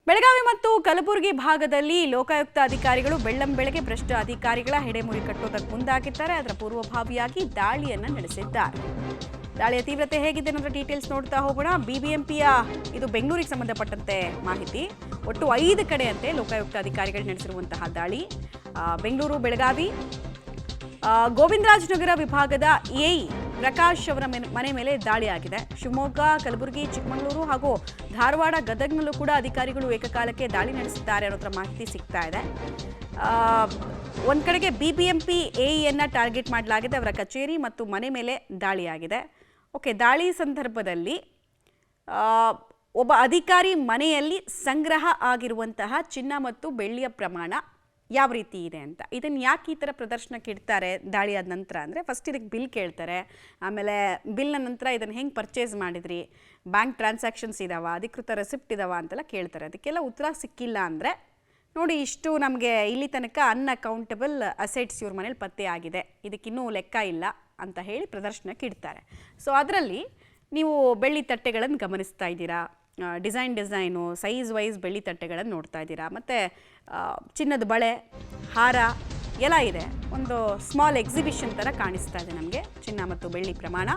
ಬೆಳಗಾವಿ ಮತ್ತು ಕಲಬುರಗಿ ಭಾಗದಲ್ಲಿ ಲೋಕಾಯುಕ್ತ ಅಧಿಕಾರಿಗಳು ಬೆಳ್ಳಂಬೆಳಗ್ಗೆ ಭ್ರಷ್ಟ ಅಧಿಕಾರಿಗಳ ಹೆಡೆಮುರಿ ಕಟ್ಟೋದಕ್ಕೆ ಮುಂದಾಗಿದ್ದಾರೆ. ಅದರ ಪೂರ್ವಭಾವಿಯಾಗಿ ದಾಳಿಯನ್ನು ನಡೆಸಿದ್ದಾರೆ. ದಾಳಿಯ ತೀವ್ರತೆ ಹೇಗಿದೆ ಅನ್ನೋದ್ರ ಡೀಟೇಲ್ಸ್ ನೋಡ್ತಾ ಹೋಗೋಣ. ಬಿಬಿಎಂಪಿಯ ಇದು ಬೆಂಗಳೂರಿಗೆ ಸಂಬಂಧಪಟ್ಟಂತೆ ಮಾಹಿತಿ. ಒಟ್ಟು 5 ಕಡೆಯಂತೆ ಲೋಕಾಯುಕ್ತ ಅಧಿಕಾರಿಗಳು ನಡೆಸಿರುವಂತಹ ದಾಳಿ. ಬೆಂಗಳೂರು, ಬೆಳಗಾವಿ, ಗೋವಿಂದರಾಜನಗರ ವಿಭಾಗದ ಎಇ ಪ್ರಕಾಶ್ ಅವರ ಮನೆ ಮೇಲೆ ದಾಳಿಯಾಗಿದೆ. ಶಿವಮೊಗ್ಗ, ಕಲಬುರಗಿ, ಚಿಕ್ಕಮಗಳೂರು ಹಾಗೂ ಧಾರವಾಡ, ಗದಗ್ನಲ್ಲೂ ಕೂಡ ಅಧಿಕಾರಿಗಳು ಏಕಕಾಲಕ್ಕೆ ದಾಳಿ ನಡೆಸಿದ್ದಾರೆ ಅನ್ನೋದ್ರ ಮಾಹಿತಿ ಸಿಗ್ತಾ ಇದೆ. ಒಂದು ಕಡೆಗೆ ಬಿಬಿಎಂಪಿ ಎಇಯನ್ನು ಟಾರ್ಗೆಟ್ ಮಾಡಲಾಗಿದೆ. ಅವರ ಕಚೇರಿ ಮತ್ತು ಮನೆ ಮೇಲೆ ದಾಳಿಯಾಗಿದೆ. ಓಕೆ, ದಾಳಿ ಸಂದರ್ಭದಲ್ಲಿ ಒಬ್ಬ ಅಧಿಕಾರಿ ಮನೆಯಲ್ಲಿ ಸಂಗ್ರಹ ಆಗಿರುವಂತಹ ಚಿನ್ನ ಮತ್ತು ಬೆಳ್ಳಿಯ ಪ್ರಮಾಣ ಯಾವ ರೀತಿ ಇದೆ ಅಂತ, ಇದನ್ನು ಯಾಕೆ ಈ ಥರ ಪ್ರದರ್ಶನಕ್ಕೆ ಇಡ್ತಾರೆ ದಾಳಿಯಾದ ನಂತರ ಅಂದರೆ, ಫಸ್ಟ್ ಇದಕ್ಕೆ ಬಿಲ್ ಕೇಳ್ತಾರೆ. ಆಮೇಲೆ ಬಿಲ್ನ ನಂತರ ಇದನ್ನು ಹೆಂಗೆ ಪರ್ಚೇಸ್ ಮಾಡಿದ್ರಿ, ಬ್ಯಾಂಕ್ ಟ್ರಾನ್ಸಾಕ್ಷನ್ಸ್ ಇದಾವ, ಅಧಿಕೃತ ರೆಸಿಪ್ಟ್ ಇದಾವ ಅಂತೆಲ್ಲ ಕೇಳ್ತಾರೆ. ಅದಕ್ಕೆಲ್ಲ ಉತ್ತರ ಸಿಕ್ಕಿಲ್ಲ ಅಂದರೆ, ನೋಡಿ ಇಷ್ಟು ನಮಗೆ ಇಲ್ಲಿ ತನಕ ಅನ್ಅಕೌಂಟಬಲ್ ಅಸೆಟ್ಸ್ ಇವ್ರ ಮನೇಲಿ ಪತ್ತೆ ಆಗಿದೆ, ಇದಕ್ಕಿನ್ನೂ ಲೆಕ್ಕ ಇಲ್ಲ ಅಂತ ಹೇಳಿ ಪ್ರದರ್ಶನಕ್ಕೆ ಇಡ್ತಾರೆ. ಸೊ ಅದರಲ್ಲಿ ನೀವು ಬೆಳ್ಳಿ ತಟ್ಟೆಗಳನ್ನು ಗಮನಿಸ್ತಾ ಇದ್ದೀರಾ, ಡಿಸೈನು ಸೈಜ್ ವೈಸ್ ಬೆಳ್ಳಿ ತಟ್ಟೆಗಳನ್ನು ನೋಡ್ತಾ ಇದ್ದೀರಾ, ಮತ್ತು ಚಿನ್ನದ ಬಳೆ, ಹಾರ ಎಲ್ಲ ಇದೆ. ಒಂದು ಸ್ಮಾಲ್ ಎಕ್ಸಿಬಿಷನ್ ಥರ ಕಾಣಿಸ್ತಾ ಇದೆ ನಮಗೆ ಚಿನ್ನ ಮತ್ತು ಬೆಳ್ಳಿ ಪ್ರಮಾಣ.